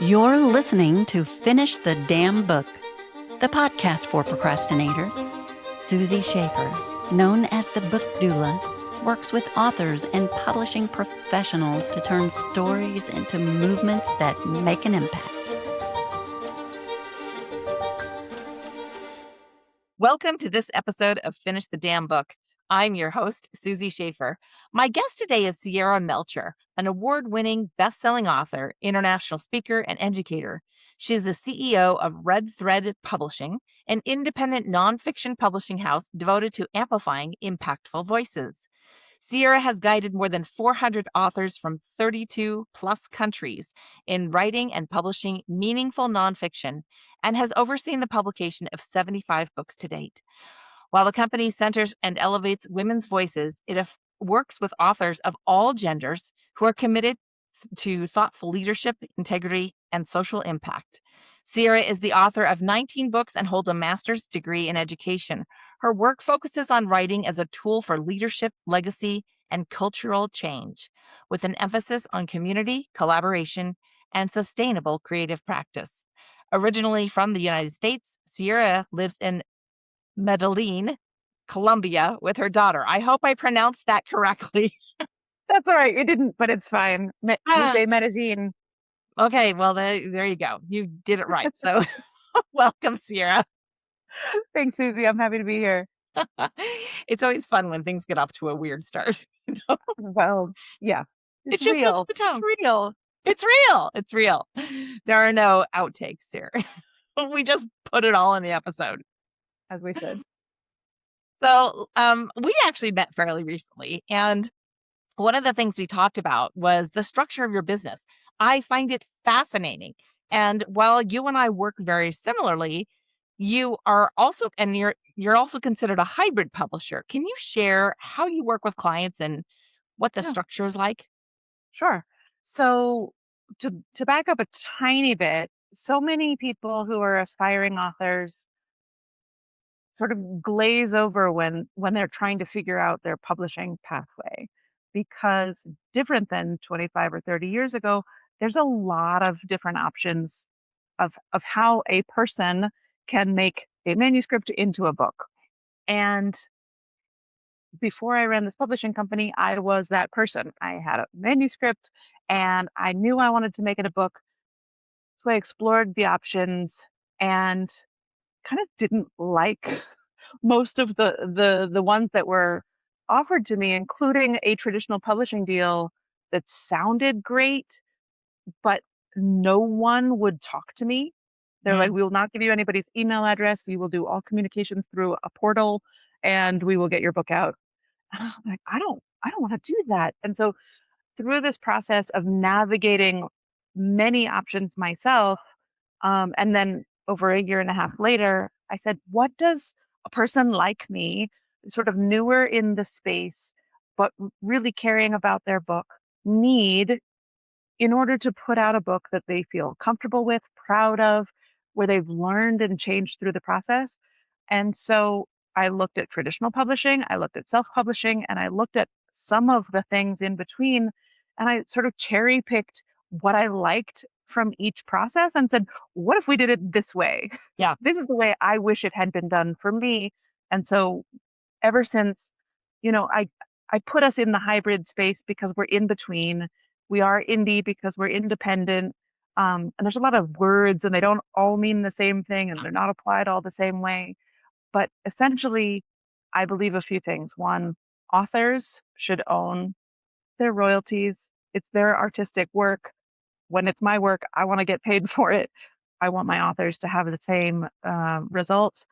You're listening to Finish the Damn Book, the podcast for procrastinators. Susie Schaefer, known as the Book Doula, works with authors and publishing professionals to turn stories into movements that make an impact. Welcome to this episode of Finish the Damn Book. I'm your host, Susie Schaefer. My guest today is Sierra Melcher, an award-winning, best-selling author, international speaker, and educator. She is the CEO of Red Thread Publishing, an independent nonfiction publishing house devoted to amplifying impactful voices. Sierra has guided more than 400 authors from 32 plus countries in writing and publishing meaningful nonfiction and has overseen the publication of 75 books to date. While the company centers and elevates women's voices, it works with authors of all genders who are committed to thoughtful leadership, integrity, and social impact. Sierra is the author of 19 books and holds a master's degree in education. Her work focuses on writing as a tool for leadership, legacy, and cultural change, with an emphasis on community, collaboration, and sustainable creative practice. Originally from the United States, Sierra lives in Medellin, Colombia, with her daughter. I hope I pronounced that correctly. That's all right. You didn't, but it's fine. We say Medellin. Okay, well, there you go. You did it right. So welcome, Sierra. Thanks, Susie. I'm happy to be here. It's always fun when things get off to a weird start. Well, yeah. It's just real. the tone. It's real. It's real. It's real. There are no outtakes here. We just put it all in the episode. As we should. So we actually met fairly recently, and one of the things we talked about was the structure of your business. I find it fascinating. And while you and I work very similarly, you are also, and you're also considered a hybrid publisher. Can you share how you work with clients and what the structure is like? Sure. So to back up a tiny bit, so many people who are aspiring authors sort of glaze over when they're trying to figure out their publishing pathway, because different than 25 or 30 years ago, there's a lot of different options of how a person can make a manuscript into a book. And before I ran this publishing company, I was that person. I had a manuscript and I knew I wanted to make it a book. So I explored the options and kind of didn't like most of the ones that were offered to me, including a traditional publishing deal that sounded great, but no one would talk to me. They're like, we will not give you anybody's email address. You will do all communications through a portal and we will get your book out. And I'm like, I don't want to do that. And so through this process of navigating many options myself, and then over a year and a half later, I said, what does a person like me, sort of newer in the space, but really caring about their book, need in order to put out a book that they feel comfortable with, proud of, where they've learned and changed through the process? And so I looked at traditional publishing, I looked at self-publishing, and I looked at some of the things in between, and I sort of cherry picked what I liked from each process and said, what if we did it this way? Yeah. This is the way I wish it had been done for me. And so ever since, I put us in the hybrid space because we're in between. We are indie because we're independent. And there's a lot of words and they don't all mean the same thing and they're not applied all the same way. But essentially, I believe a few things. One, authors should own their royalties. It's their artistic work. When it's my work, I want to get paid for it. I want my authors to have the same result.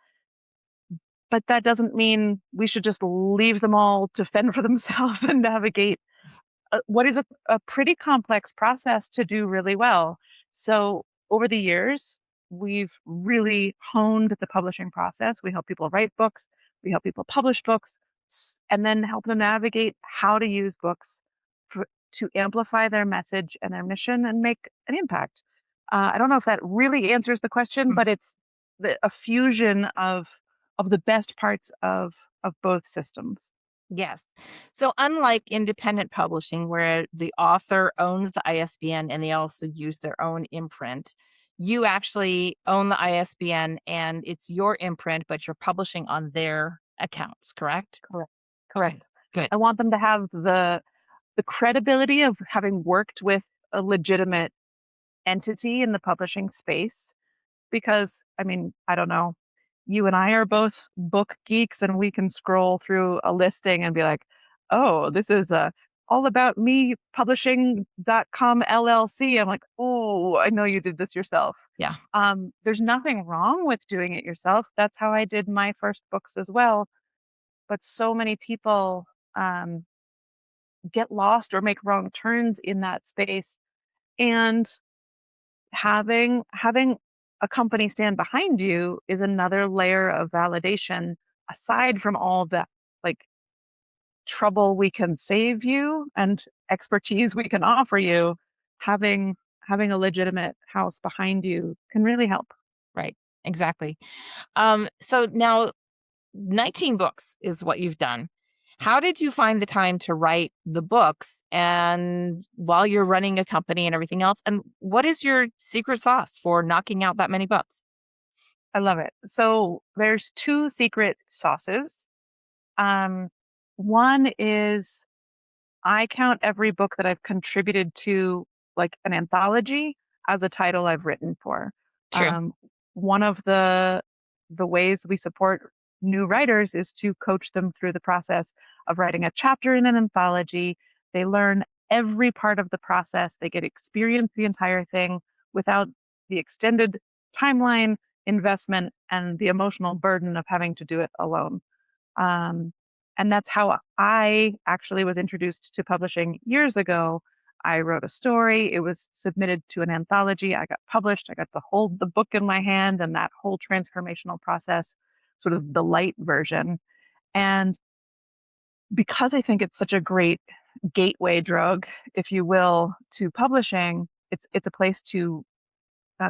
But that doesn't mean we should just leave them all to fend for themselves and navigate what is a pretty complex process to do really well. So over the years, we've really honed the publishing process. We help people write books, we help people publish books, and then help them navigate how to use books to amplify their message and their mission and make an impact. I don't know if that really answers the question, but it's a fusion of the best parts of both systems. Yes. So unlike independent publishing, where the author owns the ISBN and they also use their own imprint, you actually own the ISBN and it's your imprint, but you're publishing on their accounts, correct? Correct. Okay, Correct. good. I want them to have the credibility of having worked with a legitimate entity in the publishing space because, I mean, I don't know, you and I are both book geeks and we can scroll through a listing and be like, "Oh, this is, all about me publishing.com LLC." I'm like, "Oh, I know you did this yourself." Yeah, There's nothing wrong with doing it yourself. That's how I did my first books as well, but so many people, um, get lost or make wrong turns in that space, and having a company stand behind you is another layer of validation aside from all the like trouble we can save you and expertise we can offer you. Having a legitimate house behind you can really help. right. Exactly. So now 19 books is what you've done. How did you find the time to write the books and while you're running a company and everything else? And what is your secret sauce for knocking out that many books? I love it. So there's two secret sauces. um One is I count every book that I've contributed to, like an anthology, as a title I've written for. True. Um, One of the ways we support new writers is to coach them through the process of writing a chapter in an anthology. They learn every part of the process. They get experience the entire thing without the extended timeline, investment, and the emotional burden of having to do it alone. Um, and that's how I actually was introduced to publishing years ago. I wrote a story, it was submitted to an anthology, I got published, I got to hold the book in my hand and that whole transformational process, sort of the light version. And because I think it's such a great gateway drug, if you will, to publishing, it's a place to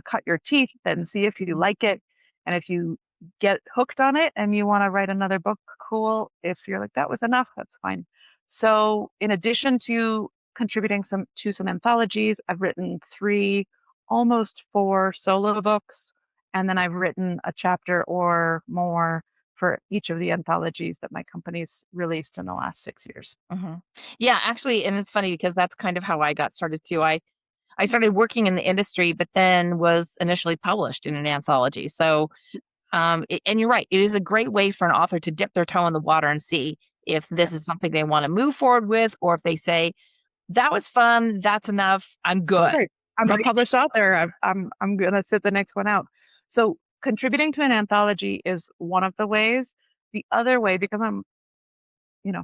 cut your teeth and see if you like it. And if you get hooked on it and you want to write another book, cool. If you're like, that was enough, that's fine. So, in addition to contributing some anthologies, I've written three, almost four solo books. And then I've written a chapter or more for each of the anthologies that my company's released in the last 6 years. Mhm. Yeah, actually, and it's funny because that's kind of how I got started too. I started working in the industry, but then was initially published in an anthology. So, and you're right, it is a great way for an author to dip their toe in the water and see if this is something they want to move forward with, or if they say that was fun, that's enough, I'm good. Great. I'm a Right? published author. I'm gonna sit the next one out. So contributing to an anthology is one of the ways. The other way, because I'm,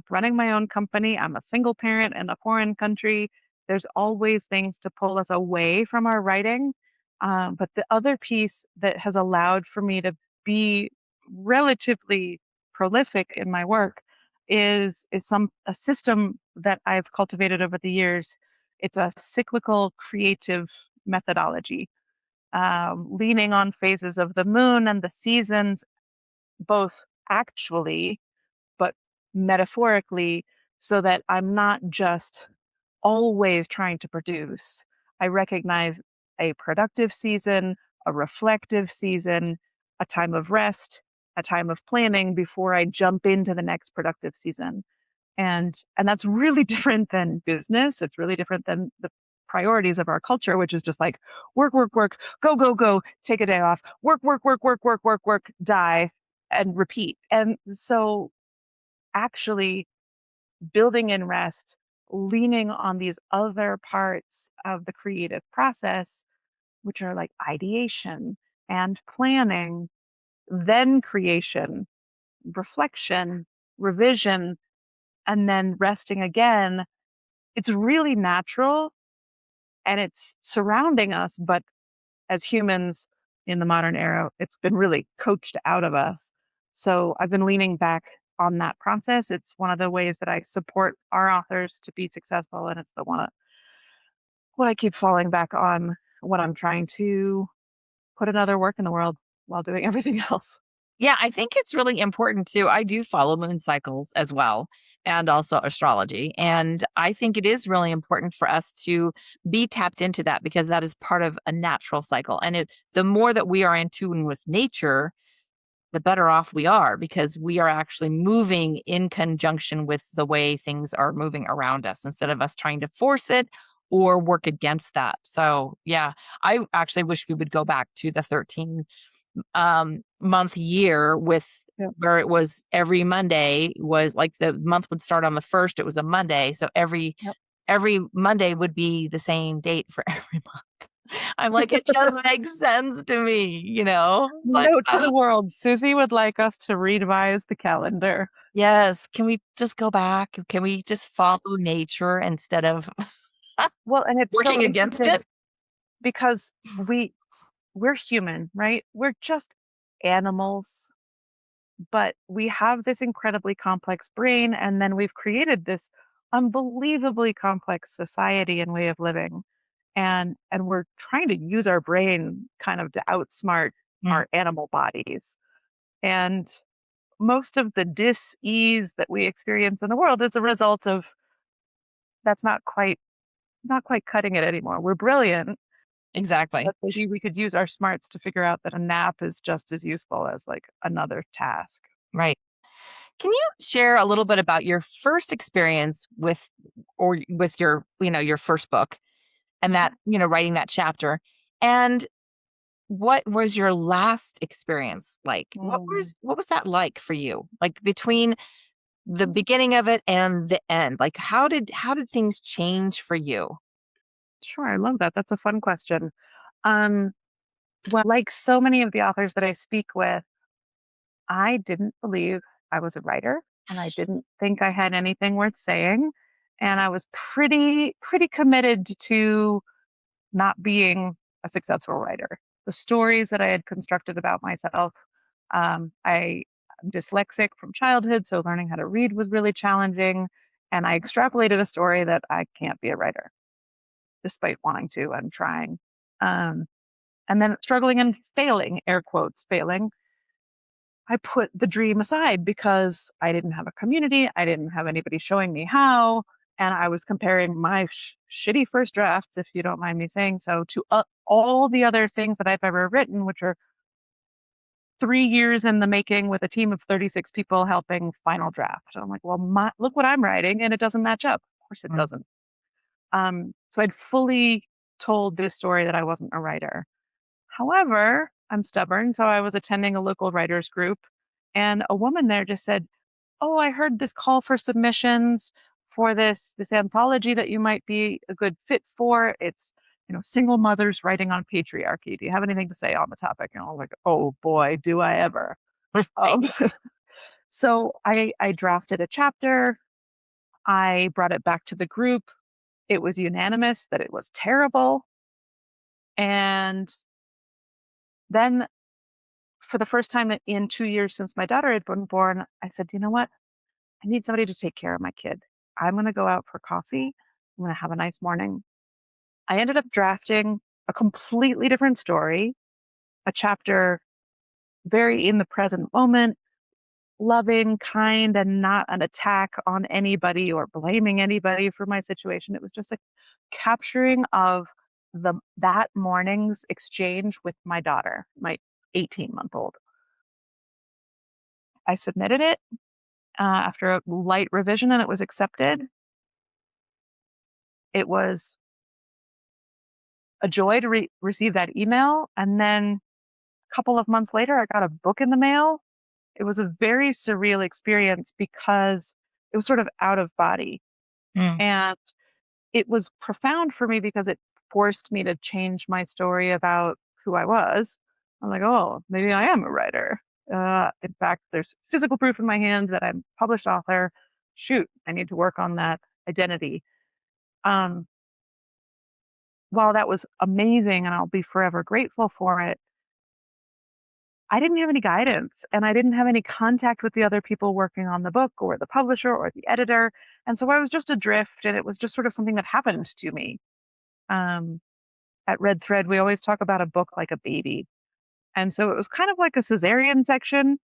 running my own company, I'm a single parent in a foreign country. There's always things to pull us away from our writing. But the other piece that has allowed for me to be relatively prolific in my work is some a system that I've cultivated over the years. It's a cyclical creative methodology, leaning on phases of the moon and the seasons, both actually but metaphorically, so that I'm not just always trying to produce. I recognize a productive season, a reflective season, a time of rest, a time of planning before I jump into the next productive season. And that's really different than business. It's really different than the priorities of our culture, which is just like work, work, work, go, go, go, take a day off, work, work, work, work, work, work, work, die, and repeat. And so actually building in rest, leaning on these other parts of the creative process, which are like ideation and planning, then creation, reflection, revision, and then resting again. It's really natural and it's surrounding us, but as humans in the modern era, it's been really coached out of us. So I've been leaning back on that process. It's one of the ways that I support our authors to be successful, and it's the one what I keep falling back on when I'm trying to put another work in the world while doing everything else. Yeah, I think it's really important too. I do follow moon cycles as well, and also astrology. And I think it is really important for us to be tapped into that because that is part of a natural cycle. And the more that we are in tune with nature, the better off we are because we are actually moving in conjunction with the way things are moving around us instead of us trying to force it or work against that. So, yeah, I actually wish we would go back to the 13 month year with Yep. where it was every Monday was like the month would start on the first, it was a Monday. So Yep. every Monday would be the same date for every month. I'm like, it just makes sense to me, It's like, Note to the world, Susie would like us to revise the calendar. yes, can we just go back? Can we just follow nature instead of Well, and it's so working against interesting it? because we're human, right? We're just animals, but we have this incredibly complex brain, and then we've created this unbelievably complex society and way of living. And we're trying to use our brain kind of to outsmart Mm, our animal bodies. And most of the dis-ease that we experience in the world is a result of that's not quite cutting it anymore. We're brilliant, exactly. but maybe we could use our smarts to figure out that a nap is just as useful as like another task. Right. Can you share a little bit about your first experience with your first book and Mhm. writing that chapter? And what was your last experience like? Mm. What was that like for you? Like between the beginning of it and the end? Like how did things change for you? Sure, I love that. That's a fun question. Um, well, like so many of the authors that I speak with, I didn't believe I was a writer and I didn't think I had anything worth saying. And I was pretty committed to not being a successful writer. The stories that I had constructed about myself, I'm dyslexic from childhood, so learning how to read was really challenging. And I extrapolated a story that I can't be a writer, despite wanting to and trying. Um, and then struggling and failing, air quotes, failing, I put the dream aside because I didn't have a community. I didn't have anybody showing me how. And I was comparing my shitty first drafts, if you don't mind me saying so, to all the other things that I've ever written, which are 3 years in the making with a team of 36 people helping final draft. I'm like, well, look what I'm writing, and it doesn't match up. Of course, it Mm, doesn't. So I'd fully told this story that I wasn't a writer. However, I'm stubborn, so I was attending a local writers group, and a woman there just said, "Oh, I heard this call for submissions for this anthology that you might be a good fit for. It's, single mothers writing on patriarchy. Do you have anything to say on the topic?" And I was like, "Oh boy, do I ever." right. Um, so I drafted a chapter. I brought it back to the group. It was unanimous that it was terrible. And then for the first time in 2 years since my daughter had been born, I said, "You know what? I need somebody to take care of my kid. I'm going to go out for coffee. I'm going to have a nice morning." I ended up drafting a completely different story, a chapter very in the present moment, loving, kind, and not an attack on anybody or blaming anybody for my situation. It was just a capturing of that morning's exchange with my daughter, my 18-month-old. I submitted it after a light revision and it was accepted. It was a joy to receive that email. And then a couple of months later, I got a book in the mail. It was a very surreal experience because it was sort of out of body. Mm, And it was profound for me because it forced me to change my story about who I was. I'm like, oh, maybe I am a writer. In fact, there's physical proof in my hand that I'm a published author. Shoot, I need to work on that identity. Um, while that was amazing and I'll be forever grateful for it, I didn't have any guidance and I didn't have any contact with the other people working on the book or the publisher or the editor. And so I was just adrift and it was just sort of something that happened to me. Um, at Red Thread, we always talk about a book like a baby. And so it was kind of like a cesarean section.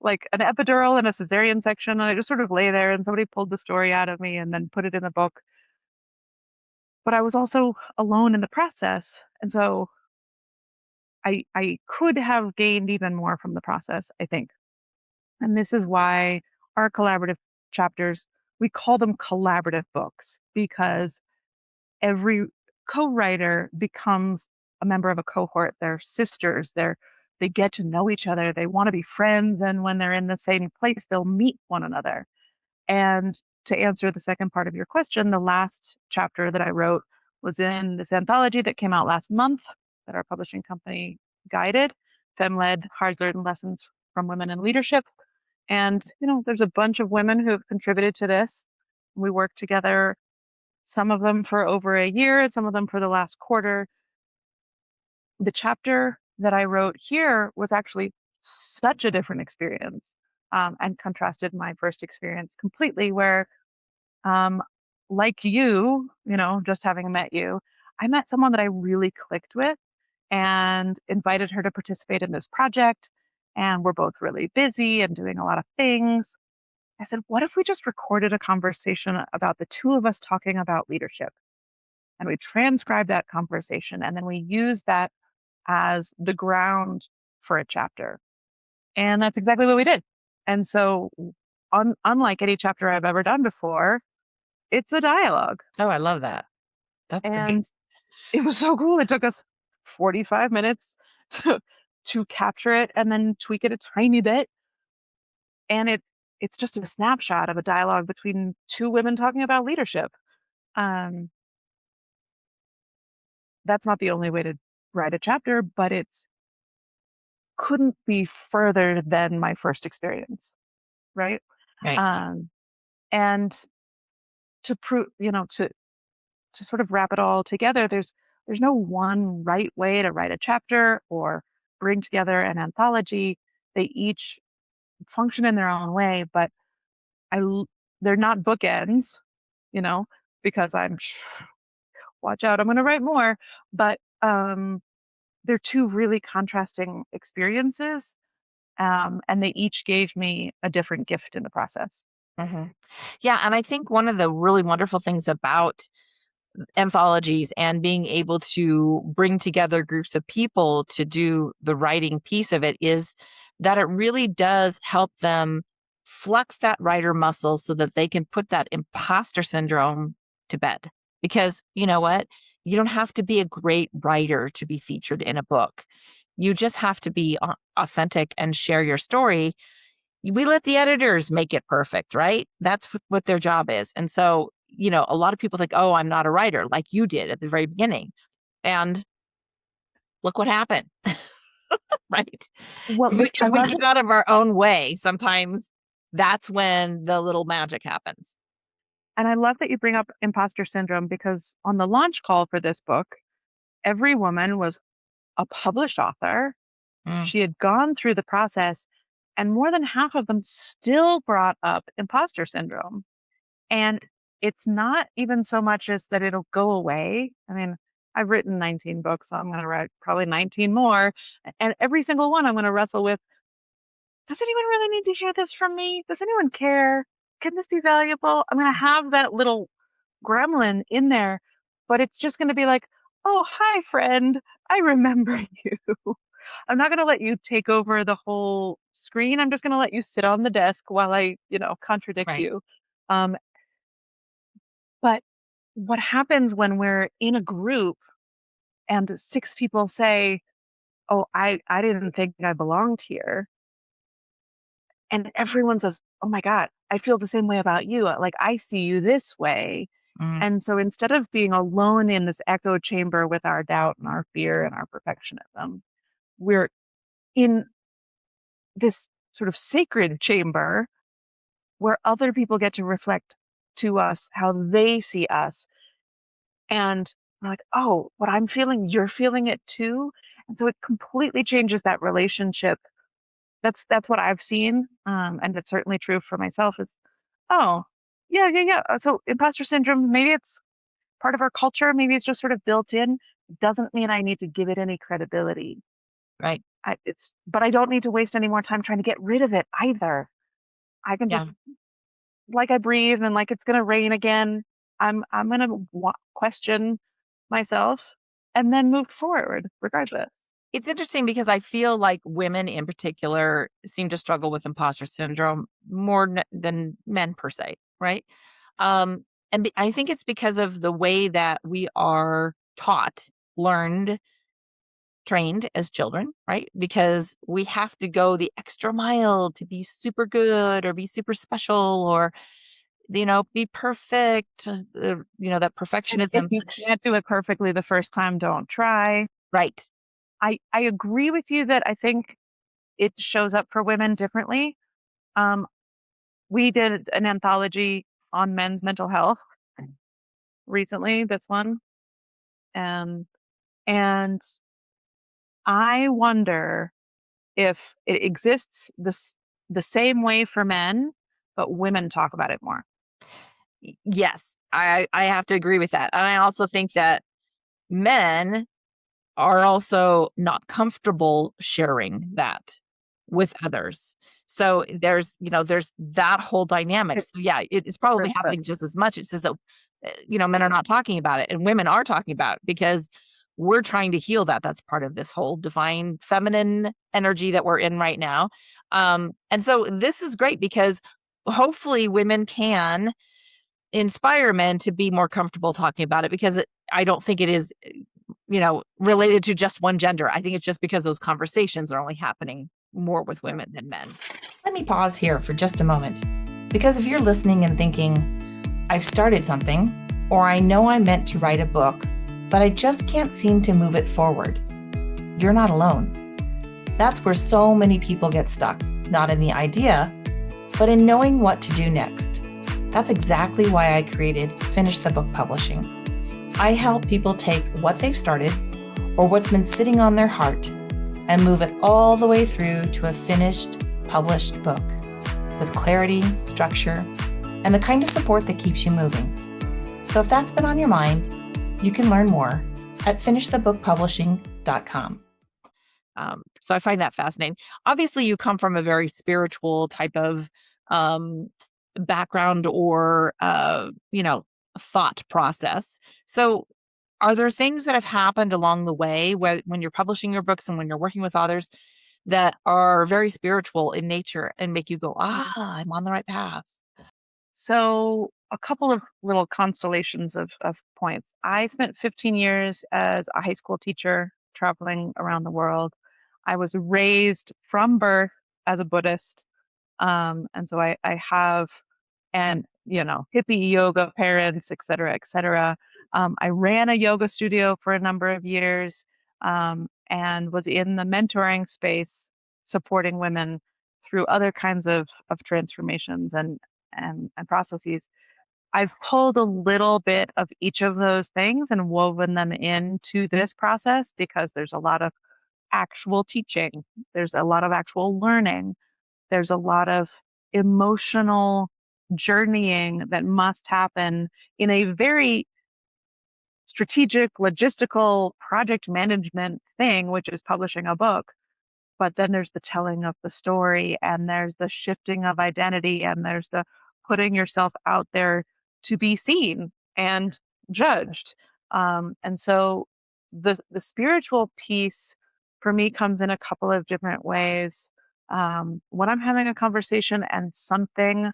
like an epidural and a cesarean section. And I just sort of lay there and somebody pulled the story out of me and then put it in the book. But I was also alone in the process. And so I could have gained even more from the process, I think. And this is why our collaborative chapters, we call them collaborative books because every co-writer becomes a member of a cohort. They're sisters. They get to know each other. They want to be friends. And when they're in the same place, they'll meet one another. And to answer the second part of your question, the last chapter that I wrote was in this anthology that came out last month that our publishing company guided, Femme-led hard-learned lessons from women in leadership. And, there's a bunch of women who have contributed to this. We worked together, some of them for over a year, and some of them for the last quarter. The chapter that I wrote here was actually such a different experience, and contrasted my first experience completely, where, um, like just having met you, I met someone that I really clicked with and invited her to participate in this project. And we're both really busy and doing a lot of things. I said, what if we just recorded a conversation about the two of us talking about leadership? And we transcribed that conversation and then we used that as the ground for a chapter. And that's exactly what we did. And so, unlike any chapter I've ever done before, it's a dialogue. Oh, I love that. That's great. And it was so cool. It took us 45 minutes to capture it and then tweak it a tiny bit. And it's just a snapshot of a dialogue between two women talking about leadership. Um, that's not the only way to write a chapter, but it's couldn't be further than my first experience, right? Right. And to prove, to sort of wrap it all together, there's no one right way to write a chapter or bring together an anthology. They each function in their own way, but they're not bookends, you know, because watch out, I'm going to write more, but they're two really contrasting experiences, and they each gave me a different gift in the process. Hmm. Yeah. And I think one of the really wonderful things about anthologies and being able to bring together groups of people to do the writing piece of it is that it really does help them flex that writer muscle so that they can put that imposter syndrome to bed. Because you know what? You don't have to be a great writer to be featured in a book. You just have to be authentic and share your story. We let the editors make it perfect, right? That's what their job is. And so, a lot of people think, oh, I'm not a writer, like you did at the very beginning. And look what happened, right? Well, If I we love get out of our own way, sometimes that's when the little magic happens. And I love that you bring up imposter syndrome because on the launch call for this book, every woman was a published author. Mm, She had gone through the process, and more than half of them still brought up imposter syndrome. And it's not even so much as that it'll go away. I mean, I've written 19 books, so I'm going to write probably 19 more. And every single one I'm going to wrestle with, does anyone really need to hear this from me? Does anyone care? Can this be valuable? I'm going to have that little gremlin in there, but it's just going to be like, oh, hi, friend. I remember you. I'm not going to let you take over the whole screen. I'm just going to let you sit on the desk while I, contradict right. you. Um, but what happens when we're in a group and six people say, oh, I didn't think I belonged here. And everyone says, oh my God, I feel the same way about you. Like, I see you this way. Mm, And so instead of being alone in this echo chamber with our doubt and our fear and our perfectionism, we're in this sort of sacred chamber where other people get to reflect to us how they see us. And we're like, oh, what I'm feeling, you're feeling it too. And so it completely changes that relationship. That's what I've seen. And it's certainly true for myself is, oh, yeah, yeah, yeah. So imposter syndrome, maybe it's part of our culture. Maybe it's just sort of built in. Doesn't mean I need to give it any credibility. right. but I don't need to waste any more time trying to get rid of it either. I can Yeah. just, like I breathe and like it's going to rain again. I'm going to question myself and then move forward regardless. It's interesting because I feel like women in particular seem to struggle with imposter syndrome more than men per se, right? Um, I think it's because of the way that we are taught, learned, trained as children, right? Because we have to go the extra mile to be super good or be super special or, be perfect. That And if perfectionism. you can't do it perfectly the first time, don't try. Right. I agree with you that I think it shows up for women differently. Um, we did an anthology on men's mental health recently, this one. And I wonder if it exists the same way for men, but women talk about it more. Yes, I have to agree with that. And I also think that men are also not comfortable sharing that with others. So there's that whole dynamic. It- So yeah, it's probably but happening just as much. It's just that men are not talking about it and women are talking about it because we're trying to heal that. That's part of this whole divine feminine energy that we're in right now. And so this is great because hopefully women can inspire men to be more comfortable talking about it because I don't think it is, related to just one gender. I think it's just because those conversations are only happening more with women than men. Let me pause here for just a moment because if you're listening and thinking, I've started something, or I know I meant to write a book, but I just can't seem to move it forward, you're not alone. That's where so many people get stuck, not in the idea, but in knowing what to do next. That's exactly why I created Finish the Book Publishing. I help people take what they've started or what's been sitting on their heart and move it all the way through to a finished, published book with clarity, structure, and the kind of support that keeps you moving. So if that's been on your mind, you can learn more at finishthebookpublishing.com. So I find that fascinating. Obviously, you come from a very spiritual type of background or thought process. So are there things that have happened along the way when you're publishing your books and when you're working with others that are very spiritual in nature and make you go, I'm on the right path? So, a couple of little constellations of points. I spent 15 years as a high school teacher traveling around the world. I was raised from birth as a Buddhist. And so I have, and, hippie yoga parents, et cetera, et cetera. I ran a yoga studio for a number of years, and was in the mentoring space, supporting women through other kinds of transformations and processes. I've pulled a little bit of each of those things and woven them into this process because there's a lot of actual teaching, there's a lot of actual learning, there's a lot of emotional journeying that must happen in a very strategic, logistical project management thing, which is publishing a book. But then there's the telling of the story, and there's the shifting of identity, and there's the putting yourself out there to be seen and judged. And so the spiritual piece for me comes in a couple of different ways. When I'm having a conversation and something,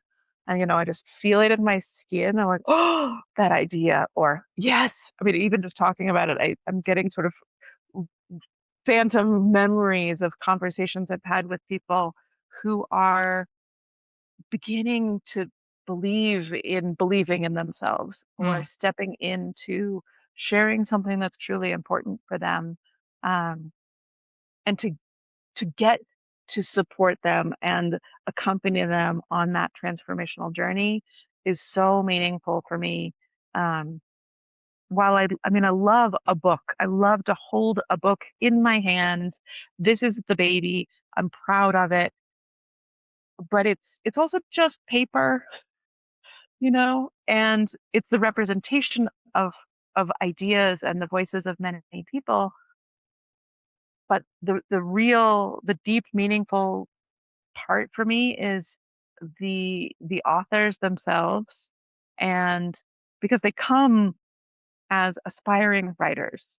and I just feel it in my skin, I'm like, oh, that idea, or yes. I mean, even just talking about it, I'm getting sort of phantom memories of conversations I've had with people who are beginning to believe in believing in themselves or Mm. stepping into sharing something that's truly important for them, um, and to get to support them and accompany them on that transformational journey is so meaningful for me. um, while I love a book. I love to hold a book in my hands. This is the baby. I'm proud of it, but it's also just paper, and it's the representation of ideas and the voices of many people. but the deep, meaningful part for me is the authors themselves, and because they come as aspiring writers,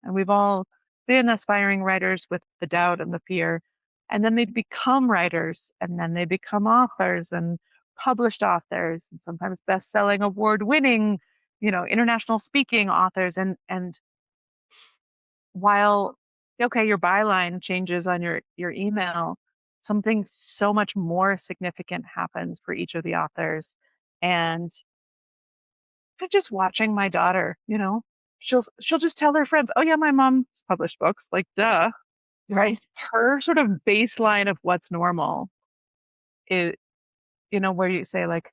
and we've all been aspiring writers with the doubt and the fear, and then they become writers, and then they become authors and published authors, and sometimes best-selling, award-winning, international speaking authors, and while, okay, your byline changes on your email, something so much more significant happens for each of the authors. And I'm just watching my daughter, she'll just tell her friends, "Oh yeah, my mom's published books." Like, duh. Right. Her sort of baseline of what's normal is, where you say like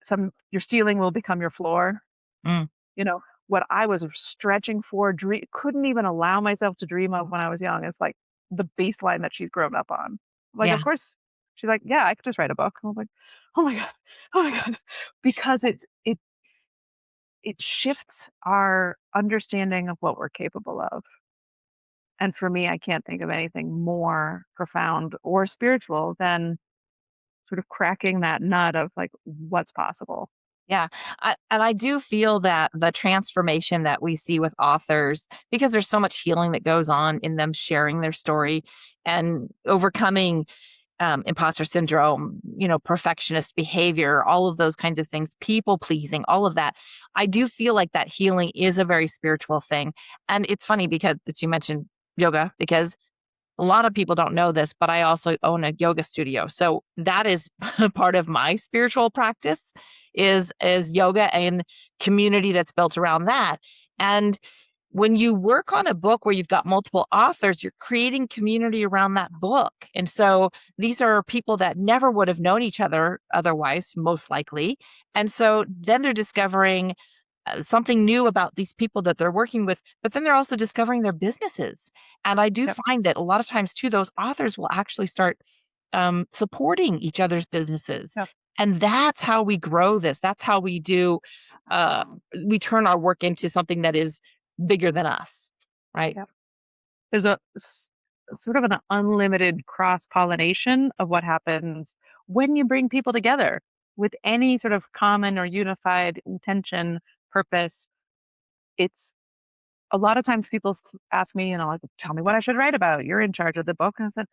some your ceiling will become your floor. Mm, You know, what I was stretching for, couldn't even allow myself to dream of when I was young is like the baseline that she's grown up on. Like, yeah. of course, she's like, "Yeah, I could just write a book." I was like, "Oh my god, oh my god," because it shifts our understanding of what we're capable of. And for me, I can't think of anything more profound or spiritual than sort of cracking that nut of like what's possible. Yeah. And I do feel that the transformation that we see with authors, because there's so much healing that goes on in them sharing their story and overcoming imposter syndrome, perfectionist behavior, all of those kinds of things, people pleasing, all of that. I do feel like that healing is a very spiritual thing. And it's funny because that you mentioned yoga, because a lot of people don't know this, but I also own a yoga studio. So that is part of my spiritual practice is yoga and community that's built around that. And when you work on a book where you've got multiple authors, you're creating community around that book. And so these are people that never would have known each other otherwise, most likely. And so then they're discovering something new about these people that they're working with, but then they're also discovering their businesses. And I do Yep. find that a lot of times too, those authors will actually start supporting each other's businesses. Yep. And that's how we grow this. That's how we do, uh, we turn our work into something that is bigger than us. Right. Yep. There's sort of an unlimited cross pollination of what happens when you bring people together with any sort of common or unified intention, purpose. It's a lot of times people ask me, like, "Tell me what I should write about. You're in charge of the book." And I said,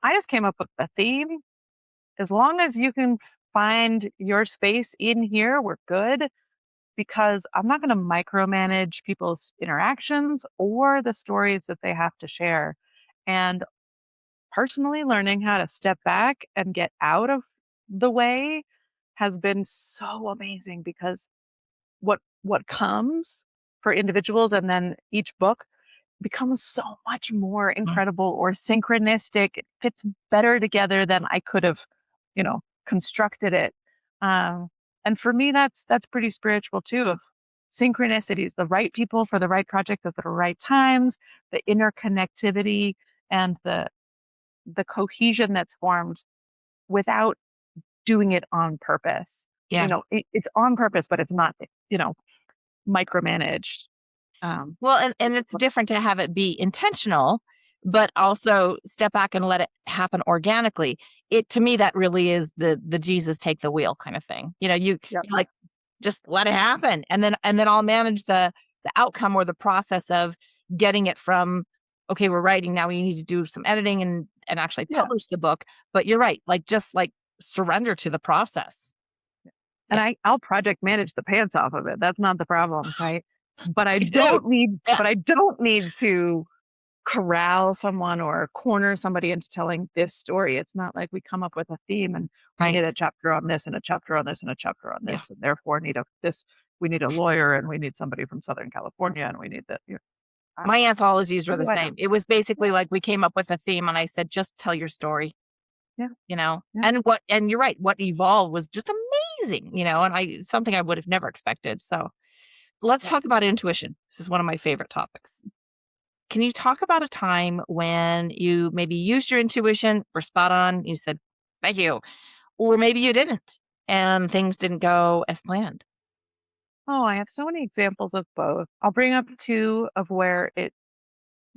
I just came up with a theme. As long as you can find your space in here, we're good, because I'm not going to micromanage people's interactions or the stories that they have to share. And personally, learning how to step back and get out of the way has been so amazing, because what comes for individuals and then each book becomes so much more Mm. incredible or synchronistic. It fits better together than I could have, constructed it. Um, and for me, that's pretty spiritual too. Of synchronicities, the right people for the right project at the right times, the interconnectivity, and the cohesion that's formed without doing it on purpose. Yeah. It's on purpose, but it's not, you know, micromanaged. Well, and it's different to have it be intentional, but also step back and let it happen organically. It to me that really is the Jesus take the wheel kind of thing. Yep. You're like just let it happen, and then I'll manage the outcome or the process of getting it from okay, we're writing now. We need to do some editing and actually Yeah. publish the book. But you're right, like just like surrender to the process. And Yeah, I'll project manage the pants off of it. That's not the problem, right? But I you do. don't need Yeah, but I don't need to corral someone or corner somebody into telling this story. It's not like we come up with a theme and we right. need a chapter on this and a chapter on this and a chapter on Yeah. this, and therefore we need a lawyer and we need somebody from Southern California and we need that. My anthologies were What the do I know? same. It was Yeah, basically like we came up with a theme and I said, just tell your story, yeah, you know? yeah, And you're right, what evolved was just amazing, and something I would have never expected. So let's yeah. talk about intuition. This is one of my favorite topics. Can you talk about a time when you maybe used your intuition, were spot on, you said, thank you, or maybe you didn't and things didn't go as planned? Oh, I have so many examples of both. I'll bring up two of where it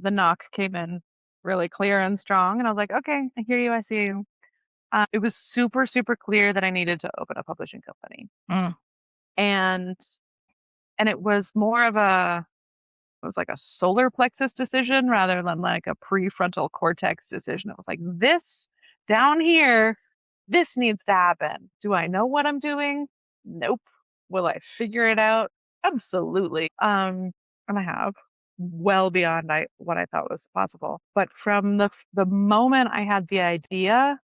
the knock came in really clear and strong, and I was like, okay, I hear you, I see you. It was super, super clear that I needed to open a publishing company. Mm. And it was more of it was like a solar plexus decision rather than like a prefrontal cortex decision. It was like, this down here, this needs to happen. Do I know what I'm doing? Nope. Will I figure it out? Absolutely. And I have well beyond what I thought was possible. But from the moment I had the idea,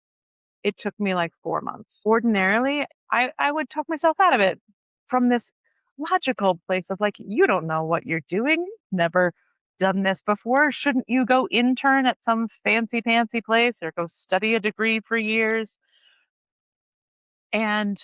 it took me like 4 months. Ordinarily, I would talk myself out of it from this logical place of like, you don't know what you're doing. Never done this before. Shouldn't you go intern at some fancy pantsy place or go study a degree for years? And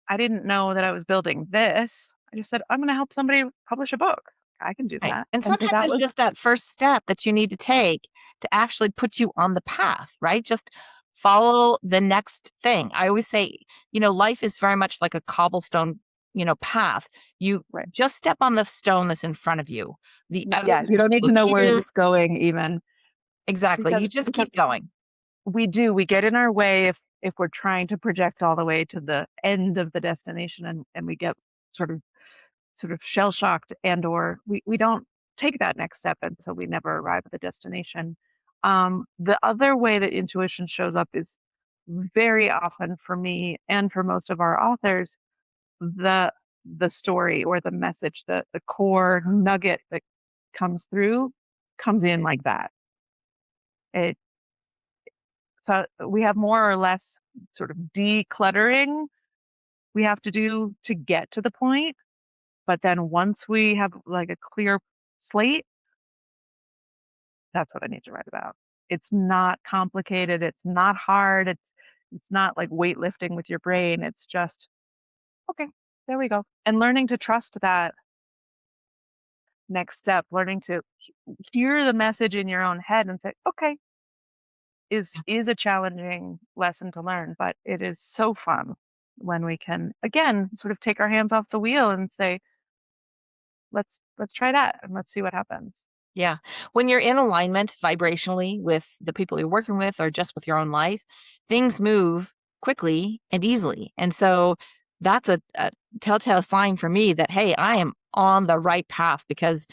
I didn't know that I was building this. I just said, I'm going to help somebody publish a book. I can do Right. that. And And so sometimes that it's was just that first step that you need to take to actually put you on the path, right? Just follow the next thing. I always say, life is very much like a cobblestone, path. You right. just step on the stone that's in front of you. The Yeah, you evidence don't need will to know where appear. it's going even Exactly. because You just keep going. we get in our way if we're trying to project all the way to the end of the destination and we get sort of shell shocked and or we don't take that next step and so we never arrive at the destination. The other way that intuition shows up is very often for me and for most of our authors, the story or the message, the core nugget that comes through comes in like that. It So we have more or less sort of decluttering we have to do to get to the point. But then once we have like a clear slate, that's what I need to write about. It's not complicated. It's not hard. It's not like weightlifting with your brain. It's just, okay, there we go. And learning to trust that next step, learning to hear the message in your own head and say, okay, is a challenging lesson to learn, but it is so fun when we can again sort of take our hands off the wheel and say, let's try that and let's see what happens. Yeah. When you're in alignment vibrationally with the people you're working with or just with your own life, things move quickly and easily. And so that's a telltale sign for me that, hey, I am on the right path because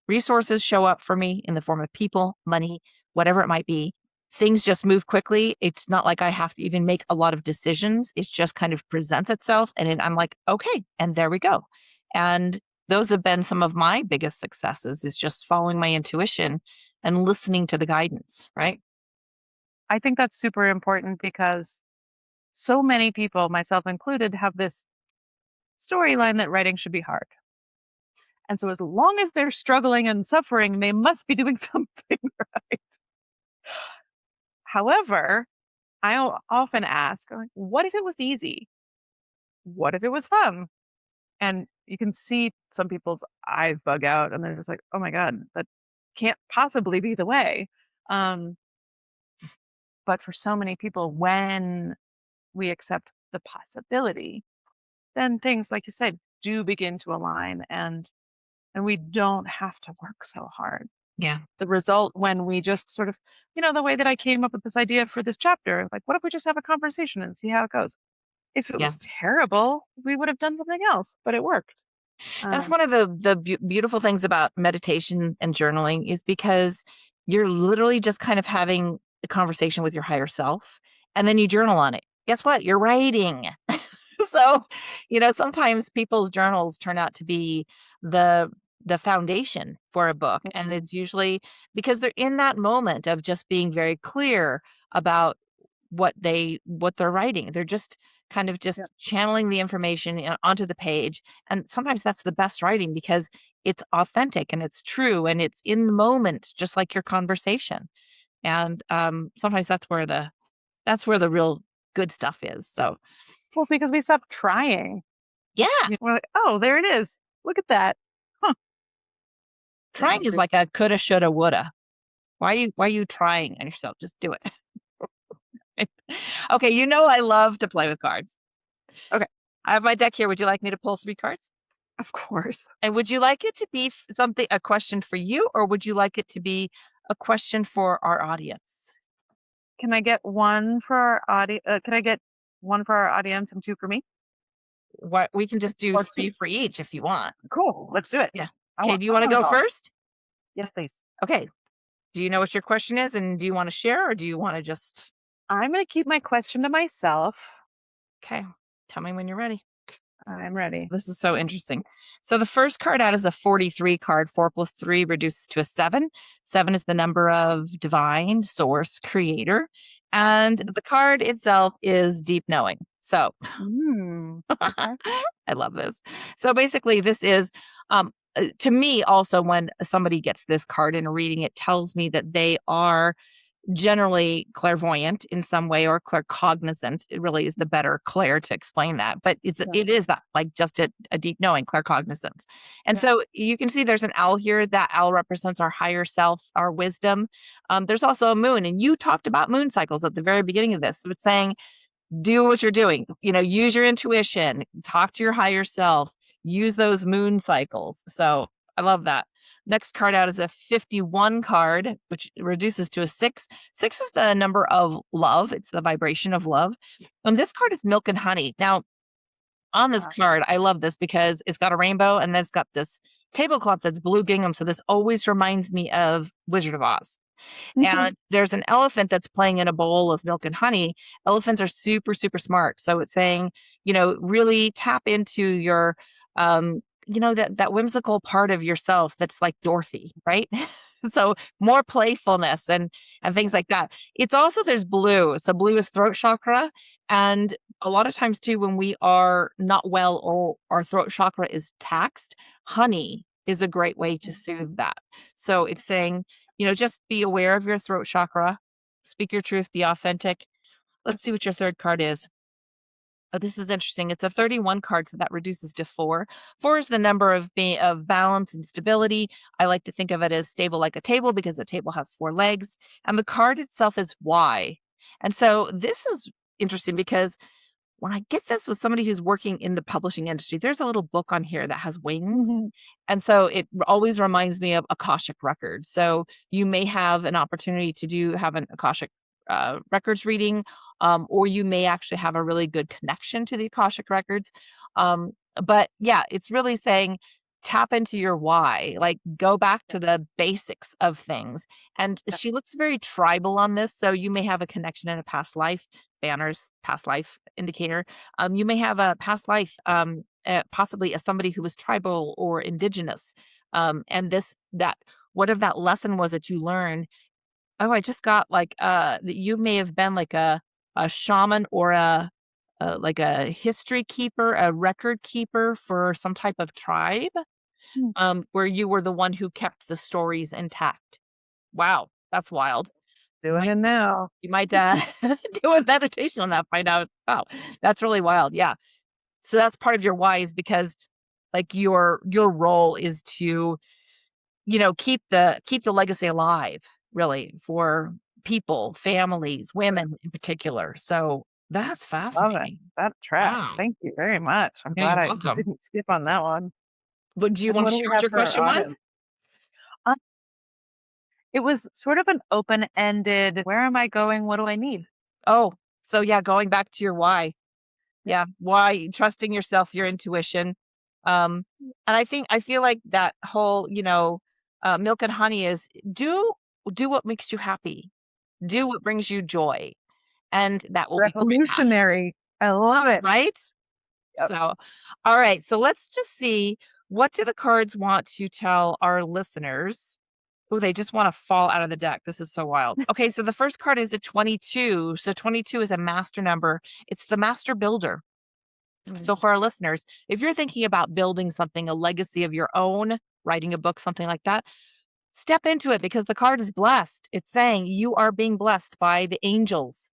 resources show up for me in the form of people, money, whatever it might be. Things just move quickly. It's not like I have to even make a lot of decisions. It just kind of presents itself. And then I'm like, okay, and there we go. And those have been some of my biggest successes is just following my intuition and listening to the guidance, right? I think that's super important because so many people, myself included, have this storyline that writing should be hard. And so as long as they're struggling and suffering, they must be doing something right. However, often ask, like, what if it was easy? What if it was fun? And you can see some people's eyes bug out and they're just like, oh my God, that can't possibly be the way. Um, but for so many people, when we accept the possibility, then things, like you said, do begin to align and we don't have to work so hard. Yeah. The result when we just sort of, the way that I came up with this idea for this chapter, like, what if we just have a conversation and see how it goes? If it Yeah. was terrible, we would have done something else, but it worked. That's Um, one of the beautiful things about meditation and journaling is because you're literally just kind of having a conversation with your higher self and then you journal on it. Guess what? You're writing. So, sometimes people's journals turn out to be the the foundation for a book and mhm, it's usually because they're in that moment of just being very clear about what they're writing. They're just kind of yeah. just channeling the information onto the page. And sometimes that's the best writing because it's authentic and it's true and it's in the moment, just like your conversation. And sometimes that's where the real good stuff is. So Well, because we stopped trying. yeah, We're like, oh, there it is. Look at that. Huh. trying is We- like a coulda, shoulda, woulda. Why are you trying on yourself? Just do it. Okay, I love to play with cards. Okay. I have my deck here. Would you like me to pull 3 cards? Of course. And would you like it to be a question for you, or would you like it to be a question for our audience? Can I get one for our can I get one for our audience and two for me? What we can just do Or 3 two? for each if you want. Cool. Let's do it. Yeah. Okay, do you I want to want it go all. first? Yes, please. Okay. Do you know what your question is, and do you want to share, or do you want to just I'm going to keep my question to myself. Okay, tell me when you're ready. I'm ready. This is so interesting. So the first card out is a 43 card. 4 plus 3 reduces to a 7. 7 is the number of divine, source, creator. And the card itself is deep knowing. So Okay. I love this. So basically, this is, to me, also, when somebody gets this card and reading it, tells me that they are generally clairvoyant in some way, or claircognizant. It really is the better clair to explain that, but Yeah. it is that, like, just a deep knowing, claircognizance. And Yeah. so you can see there's an owl here. That owl represents our higher self, our wisdom. There's also a moon, and you talked about moon cycles at the very beginning of this. So it's saying, do what you're doing, use your intuition, talk to your higher self, use those moon cycles. So I love that. Next card out is a 51 card, which reduces to a 6. 6 is the number of love. It's the vibration of love. And this card is milk and honey. Now, on this Ah. card, I love this because it's got a rainbow and then it's got this tablecloth that's blue gingham. So this always reminds me of Wizard of Oz. And there's an elephant that's playing in a bowl of milk and honey. Elephants are super, super smart. So it's saying, really tap into your, that whimsical part of yourself that's like Dorothy, right? So more playfulness and things like that. It's also, there's blue. So blue is throat chakra. And a lot of times too, when we are not well or our throat chakra is taxed, honey is a great way to soothe that. So it's saying, just be aware of your throat chakra, speak your truth, be authentic. Let's see what your third card is. Oh, this is interesting. It's a 31 card, so that reduces to 4. 4 is the number of balance and stability. I like to think of it as stable like a table because the table has 4 legs, and the card itself is Y. And so this is interesting because when I get this with somebody who's working in the publishing industry, there's a little book on here that has wings. And so it always reminds me of Akashic records. So you may have an opportunity to have an Akashic records reading, or you may actually have a really good connection to the Akashic records. But yeah, it's really saying tap into your why, like go back to the basics of things. And she looks very tribal on this. So you may have a connection in a past life. Banners, past life indicator. You may have a past life, possibly as somebody who was tribal or indigenous. And what if that lesson was that you learned? Oh, I just got like that you may have been like a shaman or like a history keeper, a record keeper for some type of tribe, where you were the one who kept the stories intact. Wow, that's wild. Doing it now. You might do a meditation on that, find out. Wow, that's really wild. Yeah. So that's part of your why, is because like your role is to, keep the legacy alive, really, for people, families, women in particular. So that's Love it. fascinating. That tracks. Wow. Thank you very much. I'm Yeah, glad you're I welcome. didn't skip on that one. But do you And want what to do we share what have your for our question was? audience? It was sort of an open-ended, where am I going? What do I need? Oh, so yeah, going back to your why. Yeah, why, trusting yourself, your intuition. And I feel like that whole, milk and honey is do what makes you happy. Do what brings you joy, and that will become your passion, Revolutionary. I love it. right? Yep. So, all right, so let's just see, what do the cards want to tell our listeners? Oh, they just want to fall out of the deck. This is so wild. Okay, so the first card is a 22. So 22 is a master number. It's the master builder. So for our listeners, if you're thinking about building something, a legacy of your own, writing a book, something like that, step into it, because the card is blessed. It's saying you are being blessed by the angels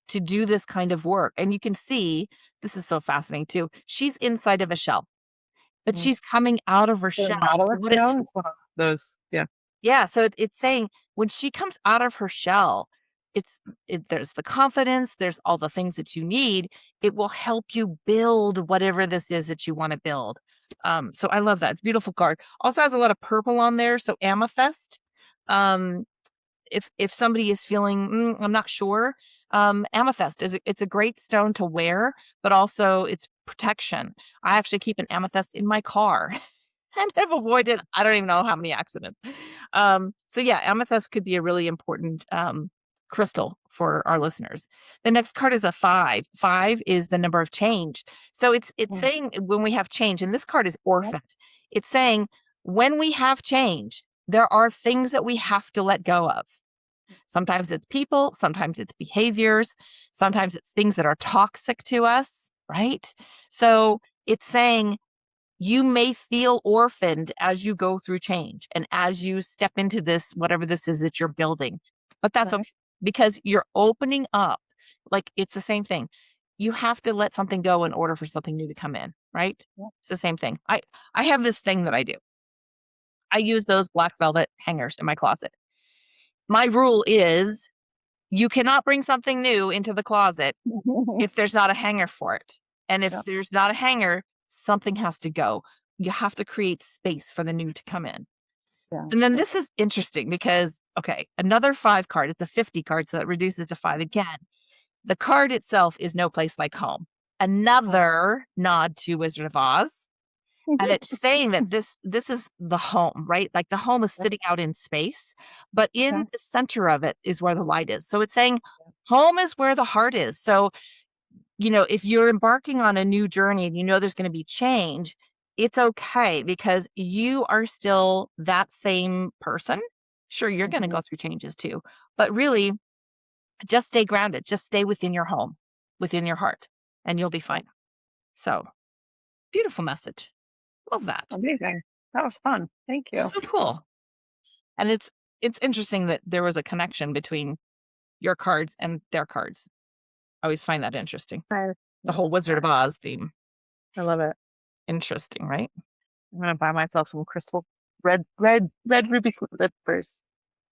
to do this kind of work. And you can see, this is so fascinating too. She's inside of a shell, but she's coming out of her The shell. So Nautilus what it's stone is one of those. Yeah. Yeah, so it's saying when she comes out of her shell, there's the confidence, there's all the things that you need. It will help you build whatever this is that you want to build. So I love that. It's a beautiful card. Also has a lot of purple on there. So amethyst. If somebody is feeling, I'm not sure, amethyst it's a great stone to wear, but also it's protection. I actually keep an amethyst in my car and have avoided I don't even know how many accidents. So yeah, amethyst could be a really important crystal for our listeners. The next card is a 5. 5 is the number of change. So it's saying when we have change, and this card is orphaned. It's saying when we have change, there are things that we have to let go of. Sometimes it's people, sometimes it's behaviors, sometimes it's things that are toxic to us, right? So it's saying you may feel orphaned as you go through change and as you step into this, whatever this is that you're building. But that's okay because you're opening up. Like it's the same thing. You have to let something go in order for something new to come in, right? It's the same thing. I have this thing that I do. I use those black velvet hangers in my closet. My rule is you cannot bring something new into the closet if there's not a hanger for it. And if there's not a hanger, something has to go. You have to create space for the new to come in. And then this is interesting because, okay, another 5 card, it's a 50 card, so that reduces to 5 again. The card itself is No Place Like Home. Another nod to Wizard of Oz. And it's saying that this is the home, right? Like the home is sitting out in space, but in the center of it is where the light is. So it's saying home is where the heart is. So, if you're embarking on a new journey and there's going to be change, it's okay because you are still that same person. Sure, you're going to go through changes too, but really just stay grounded. Just stay within your home, within your heart, and you'll be fine. So beautiful message. Love that. Amazing. That was fun. Thank you. So cool. And it's interesting that there was a connection between your cards and their cards. I always find that interesting. The whole Wizard of Oz theme. I love it. Interesting, right? I'm gonna buy myself some crystal red ruby slippers.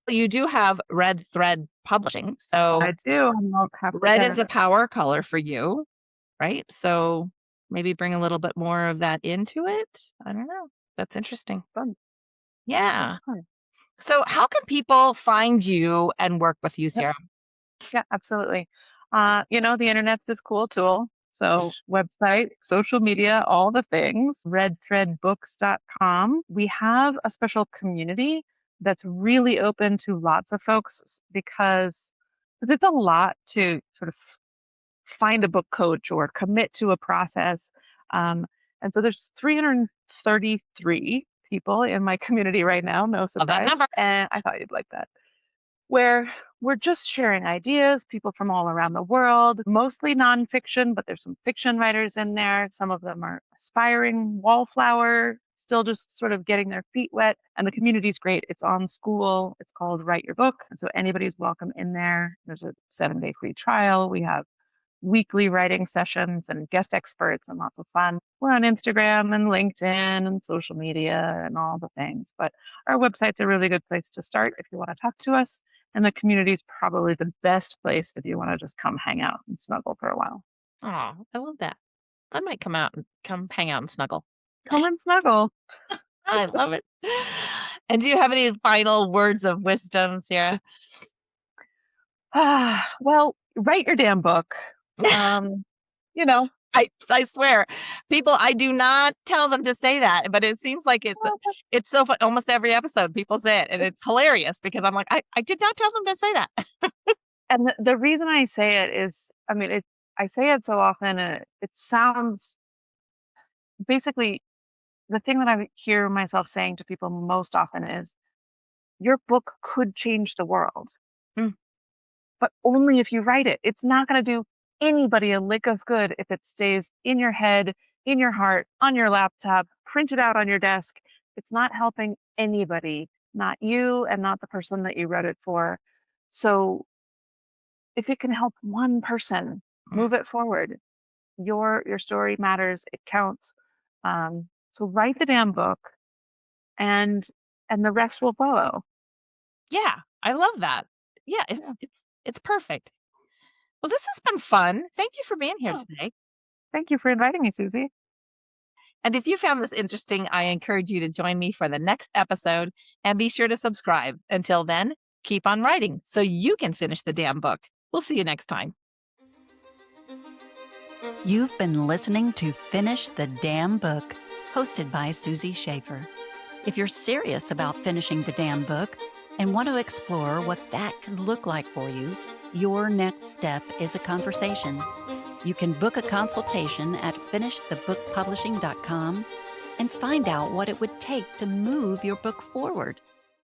You do have Red Thread Publishing. So I do. red is the power color for you, right? So maybe bring a little bit more of that into it. I don't know. That's interesting. Fun. Yeah. So how can people find you and work with you, Sarah? Yeah, absolutely. The internet's this cool tool. So website, social media, all the things, redthreadbooks.com. We have a special community that's really open to lots of folks because it's a lot to sort of find a book coach or commit to a process. And so there's 333 people in my community right now, no surprise. That number. And I thought you'd like that. Where we're just sharing ideas, people from all around the world, mostly nonfiction, but there's some fiction writers in there. Some of them are aspiring wallflower, still just sort of getting their feet wet. And the community's great. It's on School. It's called Write Your Book. And so anybody's welcome in there. There's a 7-day free trial. We have weekly writing sessions and guest experts and lots of fun. We're on Instagram and LinkedIn and social media and all the things. But our website's a really good place to start if you want to talk to us. And the community is probably the best place if you want to just come hang out and snuggle for a while. Oh, I love that. I might come out and come hang out and snuggle. Come and snuggle. I love it. And do you have any final words of wisdom, Sarah? Well, write your damn book. I swear, people, I do not tell them to say that, but it seems like it's so fun. Almost every episode, people say it, and it's hilarious because I'm like, I did not tell them to say that. And the reason I say it is, I say it so often, it sounds basically the thing that I hear myself saying to people most often is, your book could change the world, but only if you write it. It's not going to do anybody a lick of good if it stays in your head, in your heart, on your laptop, printed out on your desk. It's not helping anybody, not you and not the person that you wrote it for. So if it can help one person move it forward, your story matters. It counts. So write the damn book, and the rest will follow. Yeah, I love that. Yeah, it's perfect. Well, this has been fun. Thank you for being here today. Thank you for inviting me, Susie. And if you found this interesting, I encourage you to join me for the next episode and be sure to subscribe. Until then, keep on writing so you can finish the damn book. We'll see you next time. You've been listening to Finish the Damn Book, hosted by Susie Schaefer. If you're serious about finishing the damn book and want to explore what that could look like for you, your next step is a conversation. You can book a consultation at finishthebookpublishing.com and find out what it would take to move your book forward.